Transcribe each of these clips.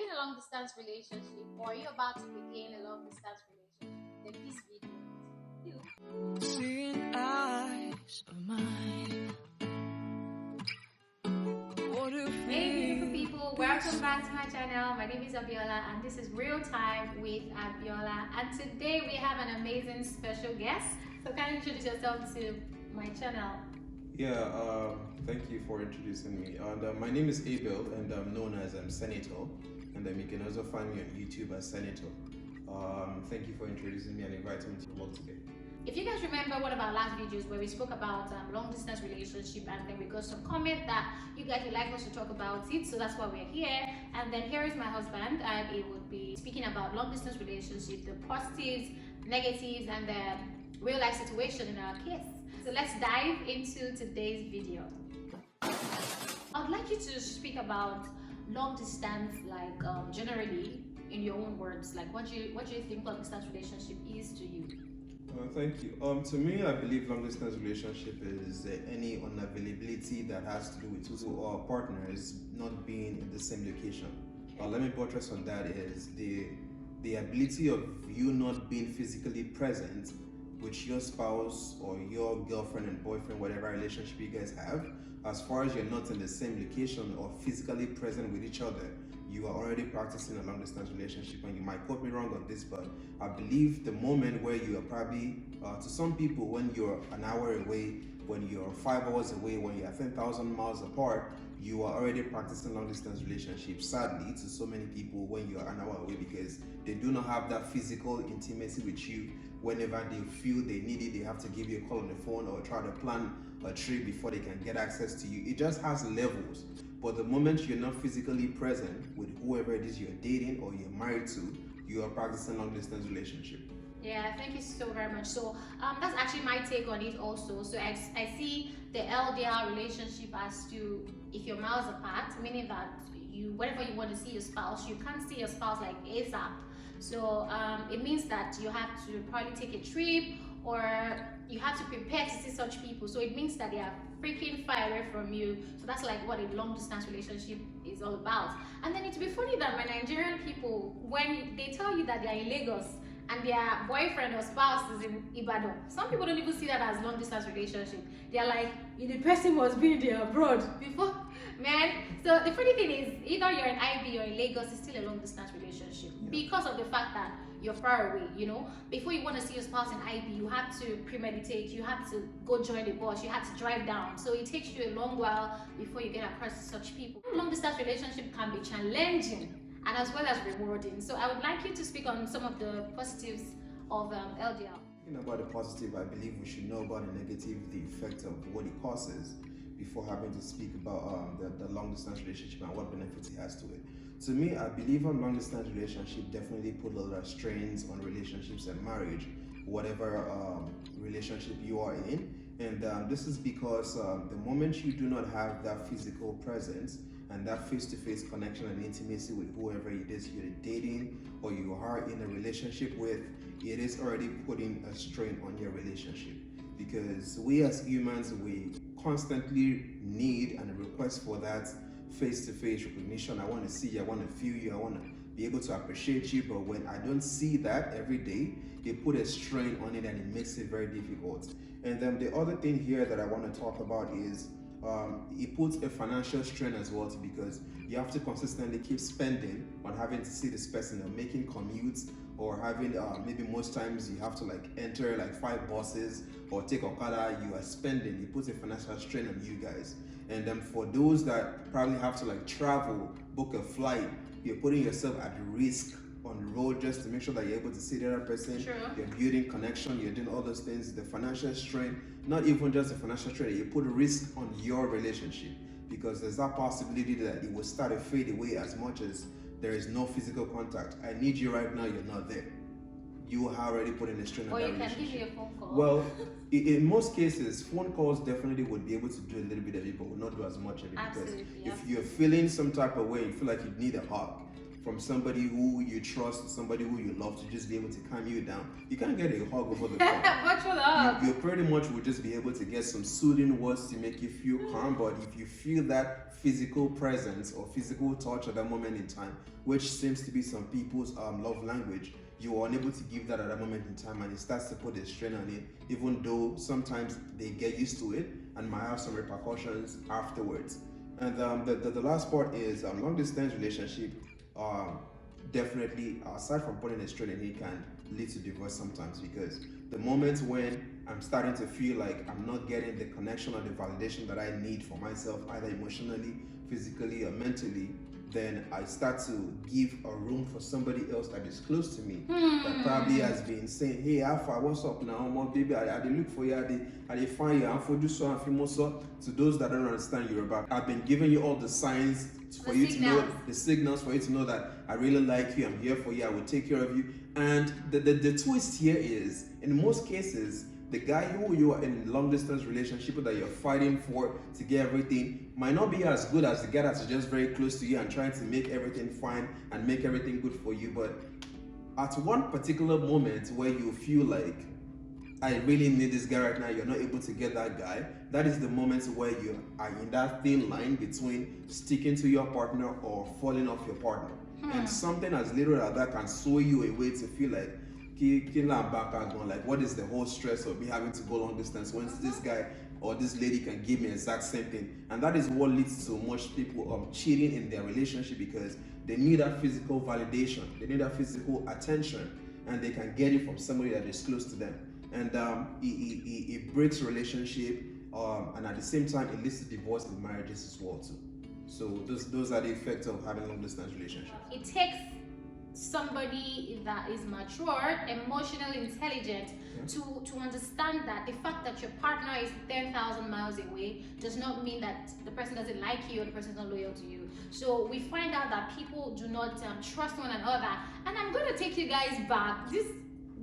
in a long distance relationship or you're about to begin a long distance relationship, then this video is you. Seeing eyes of mine. Hey beautiful people, welcome back to my channel. My name is Abiola and this is Real Time with Abiola, and today we have an amazing special guest. So can you introduce yourself to my channel? Yeah, thank you for introducing me. And my name is Abel, and I'm known as Senator, and you can also find me on YouTube as Senator. Thank you for introducing me and inviting me to vlog today. If you guys remember one of our last videos where we spoke about long distance relationship, and then we got some comment that you guys would like us to talk about it, so that's why we're here. And then here is my husband, and he would be speaking about long distance relationship, the positives, negatives, and the real life situation in our case. So let's dive into today's video. I would like you to speak about long distance, like generally in your own words. Like what do you think long distance relationship is to you? Thank you. To me, I believe long distance relationship is any unavailability that has to do with two partners not being in the same location. Let me buttress on that is the ability of you not being physically present with your spouse or your girlfriend and boyfriend, whatever relationship you guys have. As far as you're not in the same location or physically present with each other, you are already practicing a long distance relationship. And you might quote me wrong on this, but I believe the moment where you are probably, to some people, when you're an hour away, when you're 5 hours away, when you're 10,000 miles apart, you are already practicing long distance relationships. Sadly, to so many people, when you're an hour away, because they do not have that physical intimacy with you. Whenever they feel they need it, they have to give you a call on the phone or try to plan a trip before they can get access to you. It just has levels. But the moment you're not physically present with whoever it is you're dating or you're married to, you are practicing long distance relationship. Yeah, thank you so very much. So that's actually my take on it also. So I see the LDR relationship as to if you're miles apart, meaning that whenever you want to see your spouse, you can't see your spouse like ASAP. So it means that you have to probably take a trip, or you have to prepare to see such people. So it means that they are freaking far away from you. So that's like what a long distance relationship is all about. And then it'd be funny that my Nigerian people, when they tell you that they're in Lagos and their boyfriend or spouse is in Ibadan, some people don't even see that as long distance relationship. They're like, the person must be there abroad before, man. So the funny thing is, either you're in IB or in Lagos, it's still a long distance relationship, because of the fact that you're far away. Before you want to see your spouse in IB, you have to premeditate, you have to go join the bus, you have to drive down. So it takes you a long while before you get across to such people. Long distance relationship can be challenging and as well as rewarding. So I would like you to speak on some of the positives of LDR. Speaking about the positive, I believe we should know about the negative, the effect of what it causes, before having to speak about the long distance relationship and what benefits it has to it. To me, I believe a long distance relationship definitely put a lot of strains on relationships and marriage, whatever relationship you are in. And this is because the moment you do not have that physical presence and that face-to-face connection and intimacy with whoever it is you're dating or you are in a relationship with, it is already putting a strain on your relationship. Because we as humans, we constantly need and request for that face-to-face recognition. I want to see you, I want to feel you, I want to be able to appreciate you. But when I don't see that every day, it put a strain on it and it makes it very difficult. And then the other thing here that I want to talk about is it puts a financial strain as well, because you have to consistently keep spending on having to see this person, or making commutes, or having maybe most times you have to like enter like 5 buses or take Okada. You are spending. It puts a financial strain on you guys. And then for those that probably have to like travel, book a flight, you're putting yourself at risk on the road just to make sure that you're able to see the other person. Sure. You're building connection, you're doing all those things. The financial strain, not even just the financial strain, you put a risk on your relationship, because there's that possibility that it will start to fade away as much as there is no physical contact. I need you right now, you're not there. You are already putting a strain on that relationship. Or you can give me a phone call. Well, in most cases, phone calls definitely would be able to do a little bit of it, but will not do as much of it. Because if you're feeling some type of way, you feel like you need a hug, from somebody who you trust, somebody who you love, to just be able to calm you down. You can't get a hug over the phone. Virtual hug. You pretty much will just be able to get some soothing words to make you feel calm, but if you feel that physical presence or physical touch at that moment in time, which seems to be some people's love language, you are unable to give that at that moment in time, and it starts to put a strain on it, even though sometimes they get used to it and might have some repercussions afterwards. And the last part is long distance relationship. Definitely, aside from putting a strain in it, can lead to divorce sometimes, because the moment when I'm starting to feel like I'm not getting the connection or the validation that I need for myself, either emotionally, physically, or mentally, then I start to give a room for somebody else that is close to me, that probably has been saying, hey, Alpha, what's up now, my baby? I did look for you, I did find you, I'm for you, so I'm for so. To those that don't understand Yoruba, I've been giving you all the signs for you to know, the signals for you to know that I really like you, I'm here for you, I will take care of you. And the twist here is, in most cases, the guy who you are in long distance relationship that you're fighting for to get everything might not be as good as the guy that's just very close to you and trying to make everything fine and make everything good for you. But at one particular moment where you feel like, I really need this guy right now, you're not able to get that guy, that is the moment where you are in that thin line between sticking to your partner or falling off your partner. And something as little as that can sway you away to feel like, like, what is the whole stress of me having to go long distance when this guy or this lady can give me exact same thing? And that is what leads to much people cheating in their relationship, because they need that physical validation, they need that physical attention, and they can get it from somebody that is close to them. And it breaks relationship, and at the same time it leads to divorce in marriages as well too. So those are the effects of having long distance relationships. It takes somebody that is mature, emotionally intelligent, to understand that the fact that your partner is 10,000 miles away does not mean that the person doesn't like you or the person is not loyal to you. So we find out that people do not trust one another. And I'm going to take you guys back. This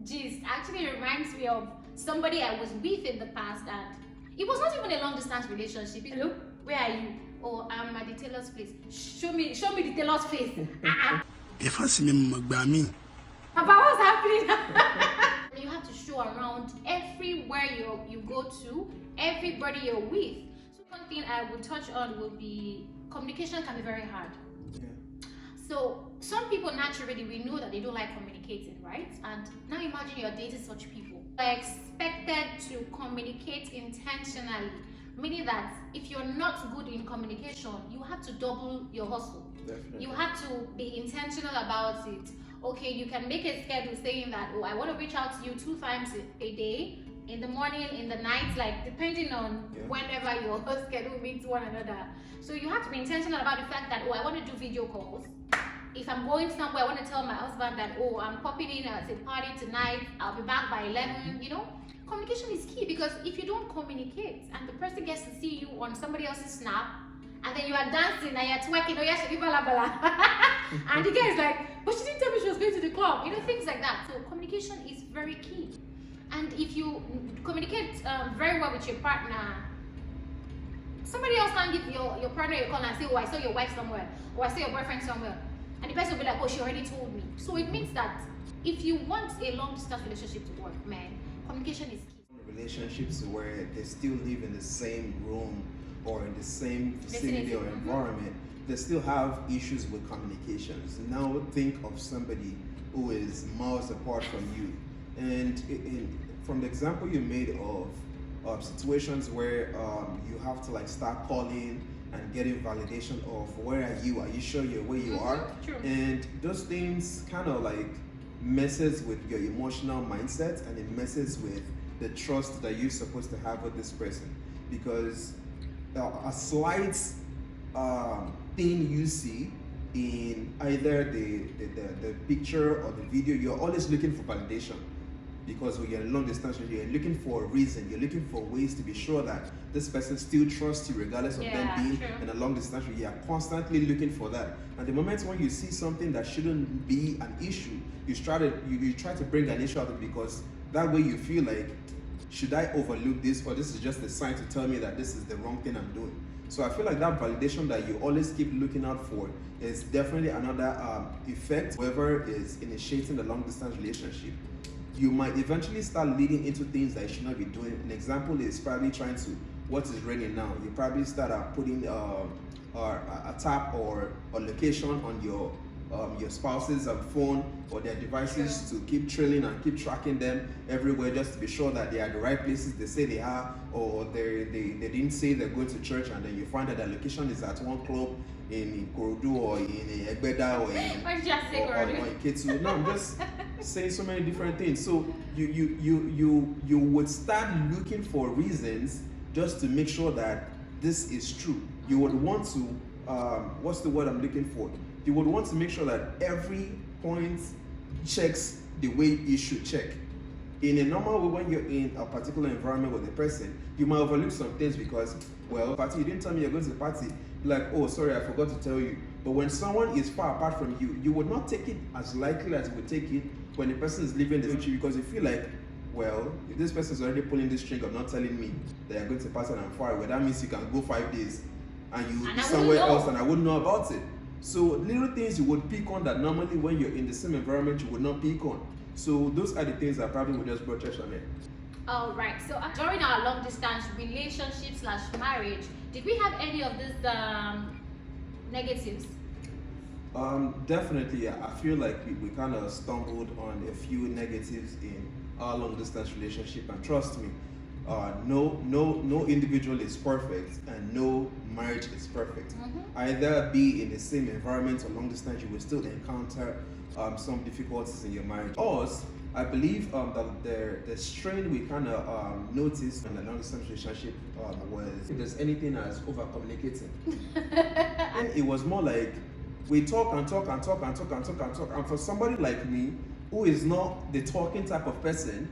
gist actually reminds me of somebody I was with in the past, and it was not even a long distance relationship. Hello, where are you? Oh, I'm at the tailor's place. Show me the tailor's face. If I see me, Papa, what's happening? You have to show around everywhere you go to, everybody you're with. So one thing I would touch on would be communication can be very hard. Yeah. So some people naturally, we know that they don't like communicating, right? And now imagine you're dating such people. They're expected to communicate intentionally, meaning that if you're not good in communication, you have to double your hustle. Definitely. You have to be intentional about it. Okay, you can make a schedule saying that, oh, I want to reach out to you 2 times a day, in the morning, in the night, like depending on whenever your schedule meets one another. So you have to be intentional about the fact that, oh, I want to do video calls. If I'm going somewhere, I want to tell my husband that, oh, I'm popping in at a party tonight, I'll be back by 11, you know. Communication is key, because if you don't communicate and the person gets to see you on somebody else's snap, and then you are dancing and you're twerking, oh yeah, she bala bala. And the guy is like, but she didn't tell me she was going to the club, you know, things like that. So communication is very key. And if you communicate very well with your partner, somebody else can give your partner a call and say, oh, I saw your wife somewhere, or I saw your boyfriend somewhere. And the person will be like, oh, she already told me. So it means that if you want a long distance relationship to work, man, communication is key. Relationships where they still live in the same room or in the same vicinity or environment, they still have issues with communications. Now think of somebody who is miles apart from you. And from the example you made of situations where you have to like start calling and getting validation of where are you sure you're where you are? True. And those things kind of like messes with your emotional mindset, and it messes with the trust that you're supposed to have with this person, because a slight thing you see in either the picture or the video, you're always looking for validation, because when you're in long distance, you're looking for a reason, you're looking for ways to be sure that this person still trusts you regardless of them being in a long distance. You are constantly looking for that. And the moment when you see something that shouldn't be an issue, you try to bring an issue out of it, because that way you feel like, should I overlook this, or this is just a sign to tell me that this is the wrong thing I'm doing? So I feel like that validation that you always keep looking out for is definitely another effect. Whoever is initiating the long distance relationship, you might eventually start leading into things that you should not be doing. An example is probably trying to, what is raining now? You probably start putting a tap or a location on your spouse's phone or their devices to keep trailing and keep tracking them everywhere, just to be sure that they are the right places they say they are, or they didn't say they're going to church, and then you find that their location is at one club in Korodu or in Egbeda or in Ketu. No, I'm just saying so many different things. So you would start looking for reasons just to make sure that this is true. You would want to what's the word I'm looking for? You would want to make sure that every point checks the way it should check. In a normal way, when you're in a particular environment with a person, you might overlook some things because, well, party, you didn't tell me you're going to the party. Like, oh, sorry, I forgot to tell you. But when someone is far apart from you, you would not take it as likely as you would take it when the person is leaving the country, because you feel like, well, if this person is already pulling this string of not telling me that you're going to pass and I'm far away, that means you can go 5 days and you be somewhere else and I wouldn't know about it. So little things you would pick on that normally when you're in the same environment you would not pick on. So those are the things that probably would just brought church on it. All right. So during our long distance relationship / marriage, did we have any of these negatives? Definitely. I feel like we kind of stumbled on a few negatives in our long distance relationship, and trust me, no individual is perfect and no marriage is perfect. Either be in the same environment or long distance, you will still encounter some difficulties in your marriage. Us, I believe that the strain we kind of noticed in the long distance relationship was, if there's anything as over communicating. And it was more like we talk and talk and talk and talk and talk and talk, and for somebody like me who is not the talking type of person,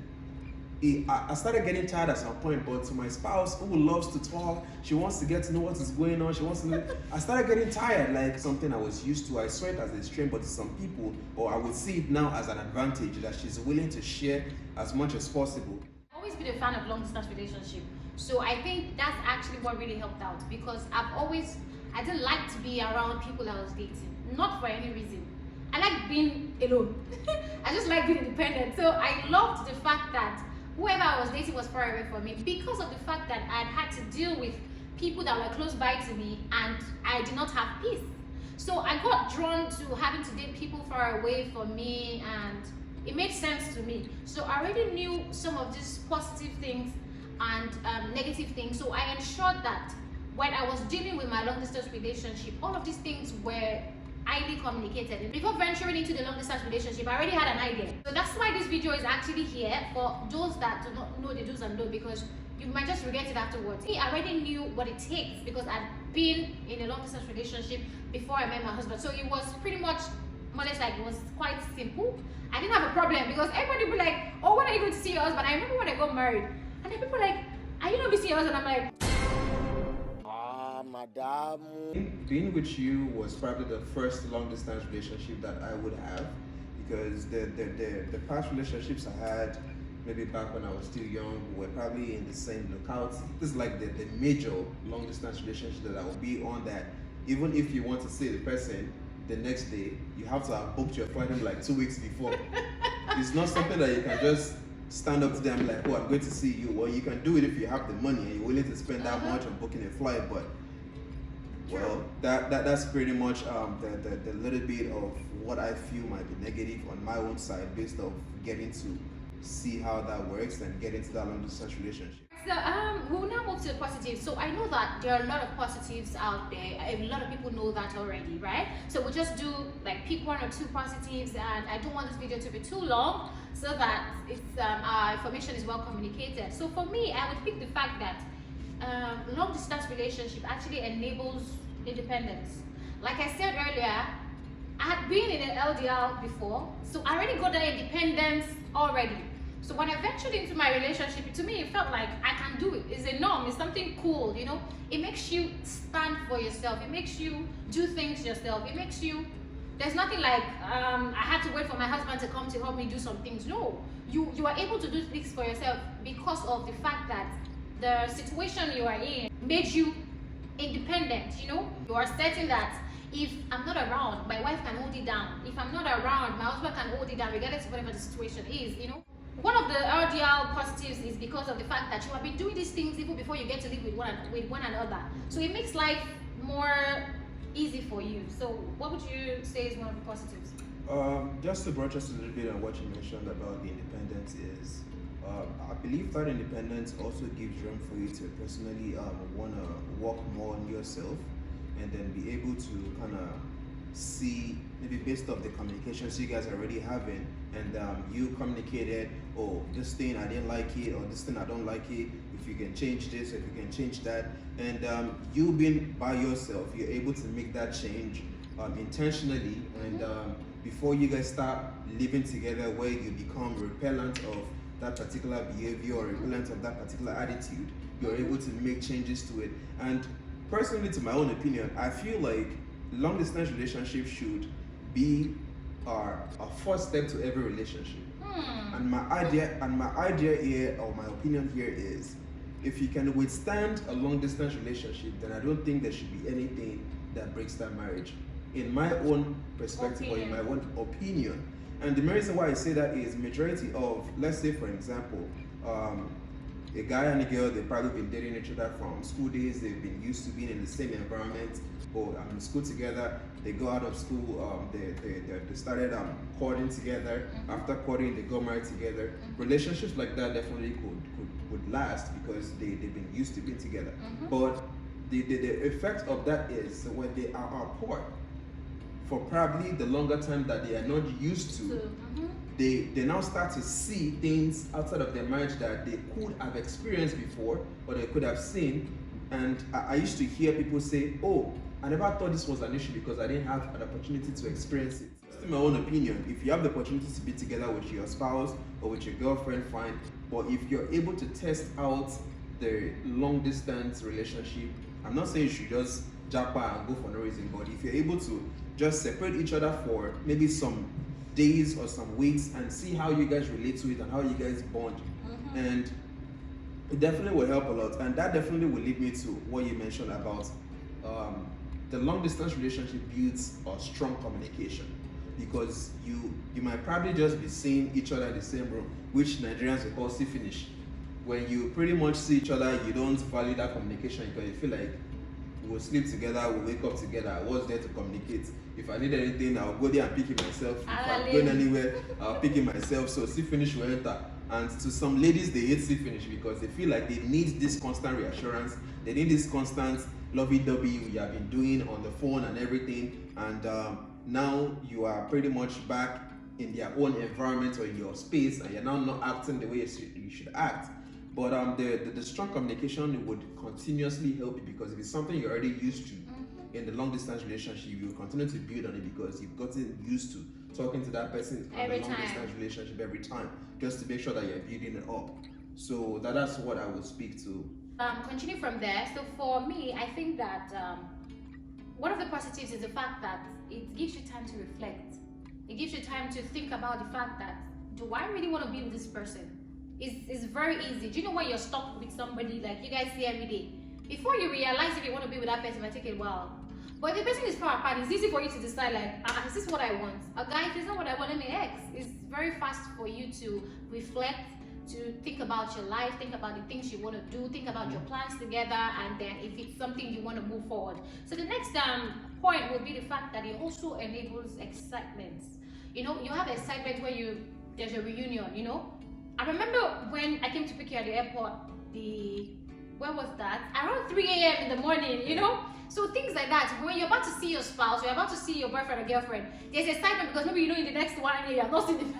I started getting tired at some point. But to my spouse who loves to talk, she wants to get to know what is going on, she wants to know, I started getting tired, like something I was used to. I saw it as a strain, but to some people, or I would see it now as an advantage, that she's willing to share as much as possible. I've always been a fan of long distance relationship, so I think that's actually what really helped out, because I didn't like to be around people I was dating, not for any reason. I like being alone. I just like being independent. So I loved the fact that whoever I was dating was far away from me, because of the fact that I'd had to deal with people that were close by to me and I did not have peace. So I got drawn to having to date people far away from me, and it made sense to me. So I already knew some of these positive things and negative things. So I ensured that when I was dealing with my long distance relationship, all of these things were highly communicated. Before venturing into the long distance relationship, I already had an idea. So that's why this video is actually here, for those that do not know the do's and don'ts, because you might just regret it afterwards. I already knew what it takes because I'd been in a long distance relationship before I met my husband. So it was pretty much more or less like, it was quite simple. I didn't have a problem because everybody would be like, oh, when are you going to see your husband? I remember when I got married, and then people were like, are you not missing your husband? I'm like, madam. Being with you was probably the first long distance relationship that I would have, because the past relationships I had, maybe back when I was still young, were probably in the same locality. This is like the major long distance relationship that I will be on, that even if you want to see the person the next day, you have to have booked your flight like 2 weeks before. It's not something that you can just stand up to them like, oh, I'm going to see you. Well, you can do it if you have the money and you're willing to spend that much on booking a flight, but well, that's pretty much the little bit of what I feel might be negative on my own side, based on getting to see how that works and get into that long distance relationship. So we'll now move to the positives. So I know that there are a lot of positives out there. A lot of people know that already, right? So we'll just do like pick 1 or 2 positives, and I don't want this video to be too long so that it's our information is well communicated. So for me, I would pick the fact that long distance relationship actually enables independence. Like I said earlier, I had been in an LDR before, so I already got that independence already. So when I ventured into my relationship, to me it felt like I can do it. It's a norm, it's something cool, you know. It makes you stand for yourself, it makes you do things yourself, it makes you, there's nothing like I had to wait for my husband to come to help me do some things. No, you are able to do things for yourself because of the fact that the situation you are in made you independent, you know? You are certain that if I'm not around, my wife can hold it down. If I'm not around, my husband can hold it down, regardless of whatever the situation is, you know? One of the RDL positives is because of the fact that you have been doing these things even before you get to live with one another. So it makes life more easy for you. So what would you say is one of the positives? Just to brush us a little bit on what you mentioned about the independence is, I believe that independence also gives room for you to personally want to work more on yourself and then be able to kind of see, maybe based off the communications you guys are already having, and you communicated, oh, this thing I didn't like it, or this thing I don't like it, if you can change this, or if you can change that, and you being by yourself, you're able to make that change intentionally, and before you guys start living together where you become repellent of that particular behavior or repellent of that particular attitude, you're able to make changes to it. And personally, to my own opinion, I feel like long distance relationship should be a first step to every relationship. And my idea here, or my opinion here, is if you can withstand a long distance relationship, then I don't think there should be anything that breaks that marriage, in my own perspective or in my own opinion. And the main reason why I say that is majority of, let's say for example, a guy and a girl, they've probably been dating each other from school days, they've been used to being in the same environment, or in school together, they go out of school, they started courting together, after courting they got married together. Relationships like that definitely could last because they've been used to being together. But the effect of that is when they are apart for probably the longer time that they are not used to, they now start to see things outside of their marriage that they could have experienced before or they could have seen. And I used to hear people say, oh, I never thought this was an issue because I didn't have an opportunity to experience it. In my own opinion, if you have the opportunity to be together with your spouse or with your girlfriend, fine. But if you're able to test out the long distance relationship, I'm not saying you should just japa and go for no reason, but if you're able to just separate each other for maybe some days or some weeks and see how you guys relate to it and how you guys bond, and it definitely will help a lot. And that definitely will lead me to what you mentioned about the long distance relationship builds a strong communication, because you might probably just be seeing each other in the same room, which Nigerians will call see finish. When you pretty much see each other, you don't value that communication because you feel like we'll sleep together, we'll wake up together, I was there to communicate. If I need anything, I'll go there and pick it myself. If I'm going anywhere, I'll pick it myself. So see finish will enter. And to some ladies, they hate see finish because they feel like they need this constant reassurance, they need this constant lovey-dovey you have been doing on the phone and everything, and now you are pretty much back in their own environment or in your space, and you're now not acting the way you should act. But the strong communication would continuously help you, because if it's something you're already used to in the long distance relationship, you will continue to build on it because you've gotten used to talking to that person in the long distance relationship every time, just to make sure that you're building it up. So that's what I would speak to. Continue from there. So for me, I think that one of the positives is the fact that it gives you time to reflect. It gives you time to think about the fact that, do I really want to be with this person? It's very easy. Do you know when you're stuck with somebody like you guys see every day? Before you realize if you want to be with that person, it might take a while. But if the person is far apart, it's easy for you to decide like, is this what I want? A guy, if it's not what I want, let me X. It's very fast for you to reflect, to think about your life, think about the things you want to do, think about your plans together, and then if it's something you want to move forward. So the next point would be the fact that it also enables excitement. You know, you have excitement when there's a reunion, you know. I remember when I came to pick you at the airport, where was that? Around 3 a.m. in the morning, you know? So things like that, when you're about to see your spouse, you're about to see your boyfriend or girlfriend, there's excitement because maybe you know in the next 1 year you're not seeing the for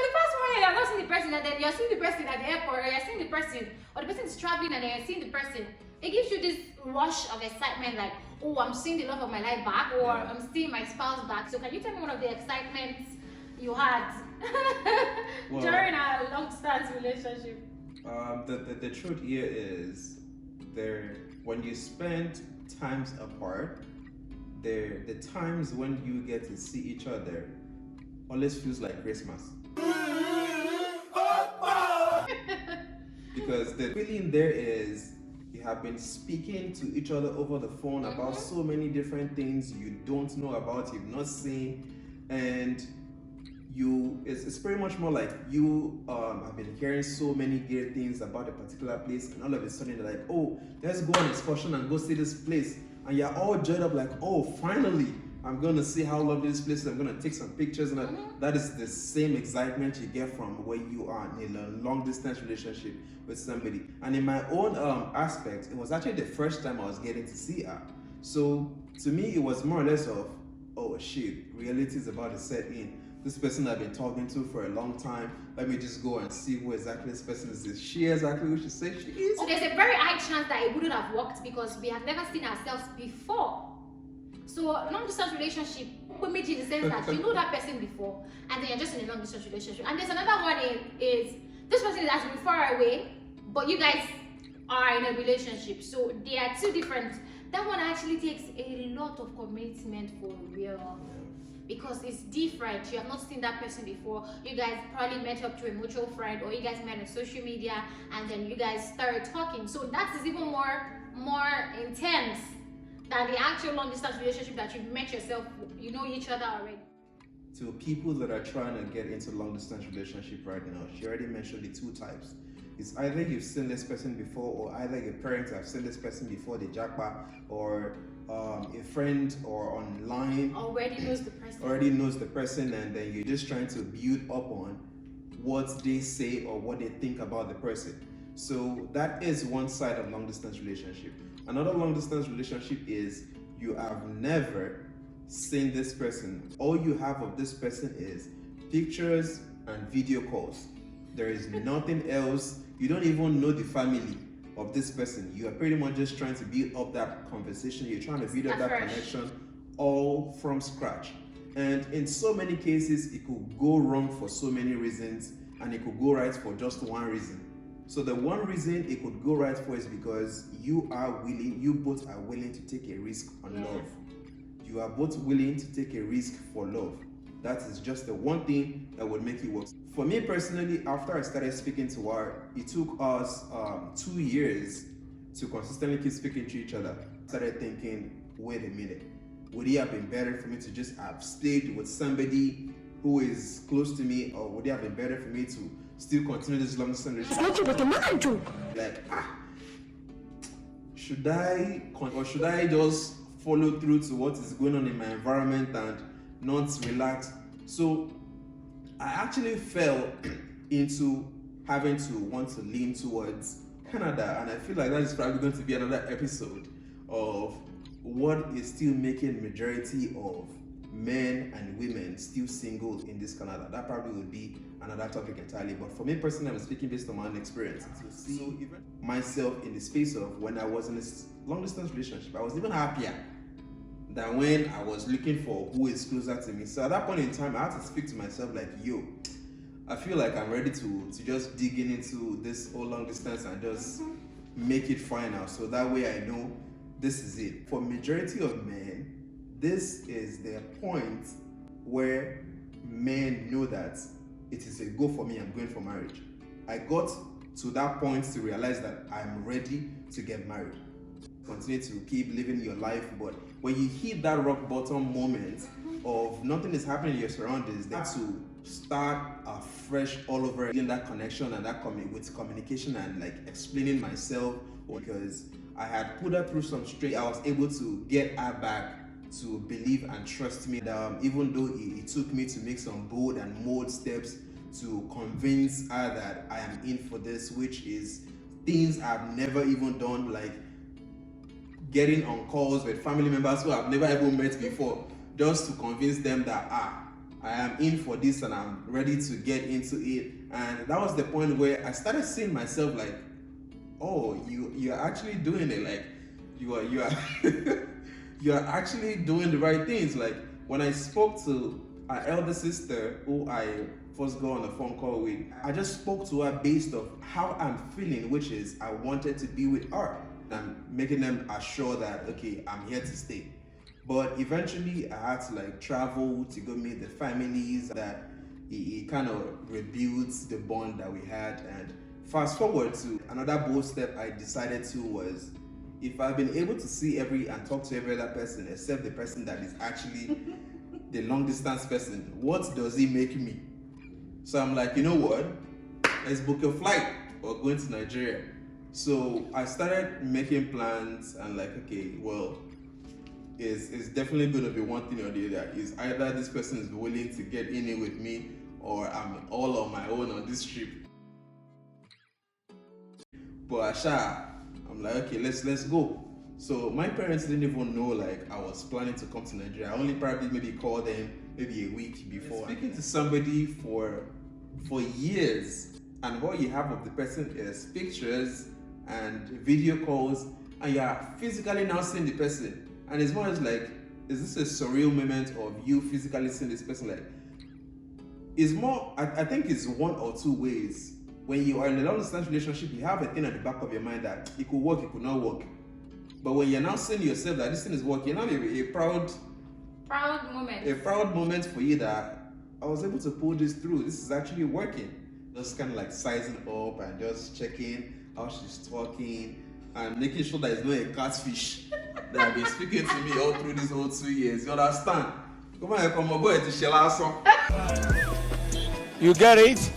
the past 1 year you're not seeing the person, and then you're seeing the person at the airport, or you're seeing the person, or the person is traveling and then you're seeing the person. It gives you this rush of excitement, like, oh, I'm seeing the love of my life back, or I'm seeing my spouse back. So can you tell me one of the excitements you had during our long-distance relationship? The truth here is, when you spend times apart, the times when you get to see each other always feels like Christmas. Because the feeling there is, You have been speaking to each other over the phone about so many different things you don't know about, you've not seen, and it's pretty much more like you have been hearing so many great things about a particular place, and all of a sudden they're like, oh, let's go on excursion and go see this place, and you're all joyed up like, oh, finally I'm gonna see how lovely this place is. I'm gonna take some pictures, and that is the same excitement you get from when you are in a long distance relationship with somebody. And in my own aspect, it was actually the first time I was getting to see her. So to me, it was more or less of, oh shit, reality is about to set in. This person I've been talking to for a long time, let me just go and see who exactly this person is. Is she exactly who she says she is? So there's a very high chance that it wouldn't have worked because we have never seen ourselves before. So long distance relationship, in the sense that you know that person before, and then you're just in a long distance relationship. And there's another one is this person is actually far away, but you guys are in a relationship. So they are two different. That one actually takes a lot of commitment for real. Because it's different. You have not seen that person before. You guys probably met up to a mutual friend, or you guys met on social media, and then you guys started talking. So that is even more intense than the actual long distance relationship that you've met yourself. You know each other already. To people that are trying to get into long distance relationship right now, she already mentioned the two types. It's either you've seen this person before, or either your parents have seen this person before, the jackpot, or a friend or online already knows the person, and then you're just trying to build up on what they say or what they think about the person. So that is one side of long distance relationship. Another long distance relationship is you have never seen this person. All you have of this person is pictures and video calls. There is nothing else. You don't even know the family of this person. You are pretty much just trying to build up that conversation. You're trying to build up that connection all from scratch. And in so many cases, it could go wrong for so many reasons, and it could go right for just one reason. So the one reason it could go right for is because you both are willing to take a risk on love. You are both willing to take a risk for love. That is just the one thing that would make it work. For me personally, after I started speaking to her, it took us 2 years to consistently keep speaking to each other. I started thinking, wait a minute, would it have been better for me to just have stayed with somebody who is close to me, or would it have been better for me to still continue this long distance relationship? Like, should I just follow through to what is going on in my environment and not relax? So I actually fell into having to want to lean towards Canada, and I feel like that is probably going to be another episode of what is still making majority of men and women still single in this Canada. That probably would be another topic entirely. But for me personally, I'm speaking based on my own experience. To see myself in the space of when I was in this long distance relationship, I was even happier than when I was looking for who is closer to me. So at that point in time, I had to speak to myself like, yo, I feel like I'm ready to just dig into this whole long distance and just make it final. So that way I know this is it. For majority of men, this is the point where men know that it is a go for me, I'm going for marriage. I got to that point to realize that I'm ready to get married. Continue to keep living your life, but when you hit that rock bottom moment of nothing is happening in your surroundings, then to start afresh all over again, that connection and that with communication and like explaining myself, because I had put her through some straight, I was able to get her back to believe and trust me. And even though it took me to make some bold and mold steps to convince her that I am in for this, which is things I've never even done, like getting on calls with family members who I've never even met before, just to convince them that I am in for this and I'm ready to get into it. And that was the point where I started seeing myself like, oh, you're actually doing it. Like you are you are actually doing the right things. Like when I spoke to our elder sister, who I first go on a phone call with, I just spoke to her based on how I'm feeling, which is I wanted to be with her. I'm making them assure that, okay, I'm here to stay. But eventually I had to like travel to go meet the families, that it kind of rebuilds the bond that we had. And fast forward to another bold step I decided to was, if I've been able to see and talk to every other person except the person that is actually the long distance person, what does it make me? So I'm like, you know what? Let's book a flight or going to Nigeria. So I started making plans and like, okay, well, it's definitely going to be one thing or the other. Is either this person is willing to get in it with me, or I'm all on my own on this trip. But I'm like, okay, let's go. So my parents didn't even know like I was planning to come to Nigeria. I only probably maybe called them maybe a week before. Speaking to somebody for years, and what you have of the person is pictures and video calls, and you are physically now seeing the person. And it's more like, is this a surreal moment of you physically seeing this person? Like, it's more, I think it's one or two ways. When you are in a long distance relationship, you have a thing at the back of your mind that it could work, it could not work. But when you're now seeing yourself that this thing is working, now a proud moment for you that I was able to pull this through. This is actually working. Just kind of like sizing up and just checking how she's talking and making sure that it's not a catfish that have been speaking to me all through these whole 2 years. You understand? Come on, come on, boy, to shell also. You get it?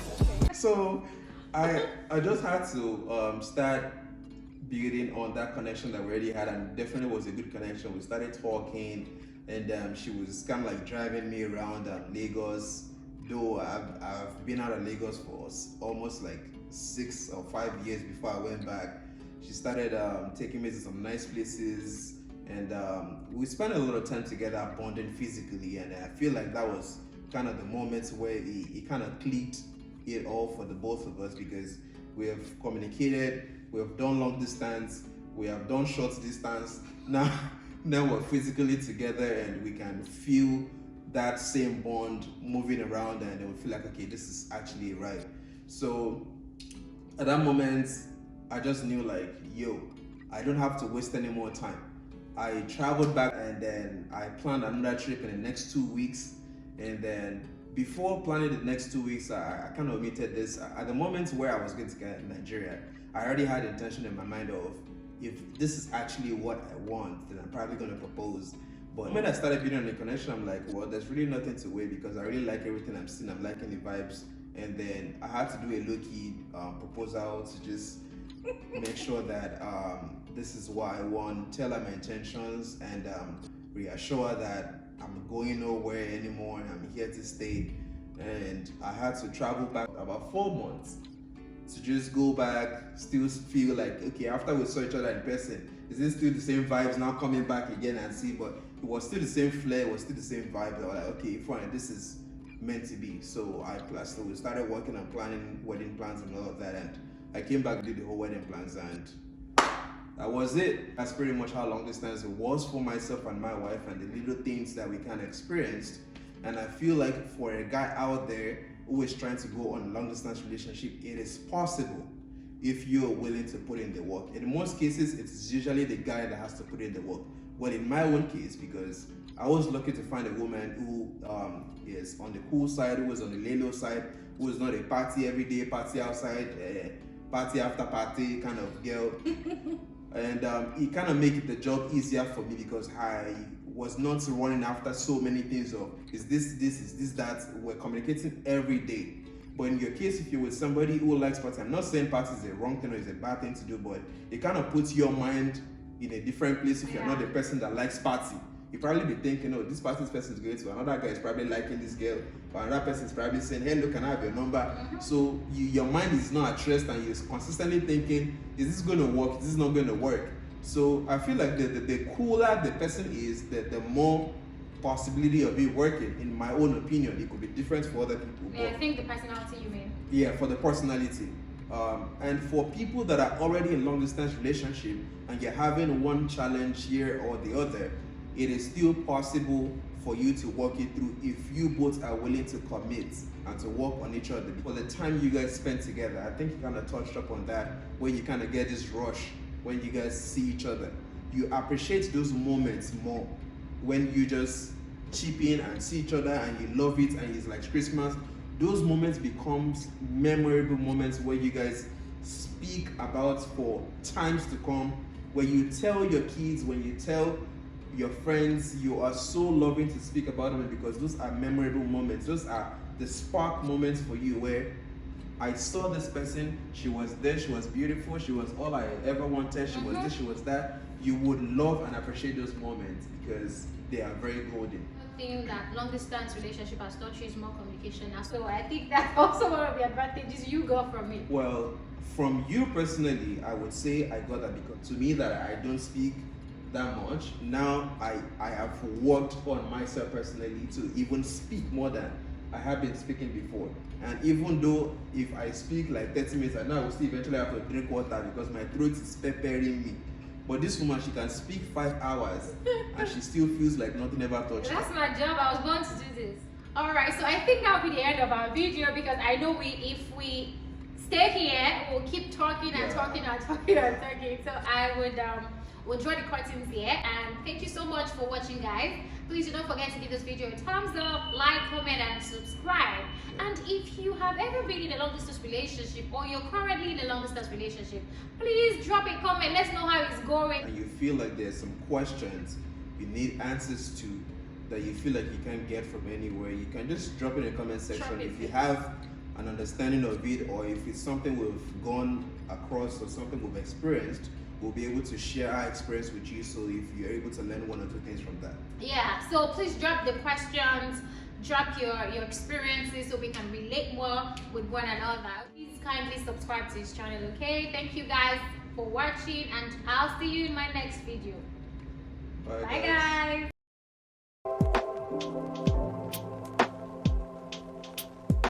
So I just had to start building on that connection that we already had, and definitely was a good connection. We started talking, and she was kind of like driving me around Lagos. Though I've been out of Lagos for almost like 6 or 5 years before I went back. She started taking me to some nice places, and we spent a lot of time together bonding physically, and I feel like that was kind of the moment where it kind of clicked it all for the both of us, because we have communicated, we have done long distance, we have done short distance. Now we're physically together and we can feel that same bond moving around, and then we feel like, okay, this is actually right. So at that moment, I just knew like, yo, I don't have to waste any more time. I traveled back and then I planned another trip in the next 2 weeks. And then before planning the next 2 weeks, I kind of omitted this. At the moment where I was going to get in Nigeria, I already had intention in my mind of, if this is actually what I want, then I'm probably going to propose. But when I started building on the connection, I'm like, well, there's really nothing to wait, because I really like everything I'm seeing. I'm liking the vibes. And then I had to do a low-key proposal to just make sure that this is what I want, tell her my intentions, and reassure her that I'm going nowhere anymore and I'm here to stay. And I had to travel back about 4 months to just go back, still feel like, okay, after we saw each other in person, is this still the same vibes now coming back again and see? But it was still the same flair, it was still the same vibe. I was like, okay, fine, this is meant to be. So we started working on planning wedding plans and all of that, and I came back, did the whole wedding plans, and that was it. That's pretty much how long distance it was for myself and my wife, and the little things that we kind of experienced. And I feel like for a guy out there who is trying to go on a long distance relationship, it is possible if you're willing to put in the work. In most cases, it's usually the guy that has to put in the work. Well, in my own case, because I was lucky to find a woman who is on the cool side, who is on the lay-low side, who is not a party every day, party outside, party after party kind of girl. And it kind of made the job easier for me, because I was not running after so many things of, is this, that. We're communicating every day. But in your case, if you're with somebody who likes party, I'm not saying party is a wrong thing or is a bad thing to do, but it kind of puts your mind in a different place. If you're not the person that likes party, you probably be thinking, oh, this person is going to, another guy is probably liking this girl, or another person is probably saying, hey, look, can I have your number? So your mind is not at rest, and you're consistently thinking, is this going to work? Is this not going to work? So I feel like the cooler the person is, the more possibility of it working, in my own opinion. It could be different for other people. Yeah, I think the personality you mean. Yeah, for the personality. And for people that are already in long distance relationship and you're having one challenge here or the other, it is still possible for you to work it through if you both are willing to commit and to work on each other. For the time you guys spend together, I think you kind of touched up on that, where you kind of get this rush when you guys see each other. You appreciate those moments more when you just chip in and see each other and you love it and it's like Christmas. Those moments becomes memorable moments where you guys speak about for times to come. When you tell your kids, when you tell your friends, you are so loving to speak about them because those are memorable moments. Those are the spark moments for you where I saw this person, she was there, she was beautiful, she was all I ever wanted, she was this, she was that. You would love and appreciate those moments because they are very golden. I think that long distance relationship has taught you is more communication now. So I think that's also one of the advantages you got from it. Well, from you personally, I would say I got that because to me that I don't speak that much. Now I have worked on myself personally to even speak more than I have been speaking before. And even though if I speak like 30 minutes, I know I will still eventually have to drink water because my throat is peppering me. But this woman, she can speak 5 hours and she still feels like nothing ever touched her. That's my job. I was born to do this. Alright, so I think that'll be the end of our video because I know if we stay here, we'll keep talking and talking and talking and talking. So I would we'll draw the curtains here, and thank you so much for watching, guys. Please do not forget to give this video a thumbs up, like, comment, and subscribe. And if you have ever been in a long distance relationship or you're currently in a long distance relationship, please drop a comment. Let's know how it's going. And you feel like there's some questions you need answers to that you feel like you can't get from anywhere, you can just drop it in the comment section. If you have an understanding of it, or if it's something we've gone across or something we've experienced, we'll be able to share our experience with you, so if you're able to learn one or two things from that. Yeah, so please drop the questions, drop your experiences so we can relate more with one another. Please kindly subscribe to this channel, okay? Thank you guys for watching, and I'll see you in my next video. Bye guys.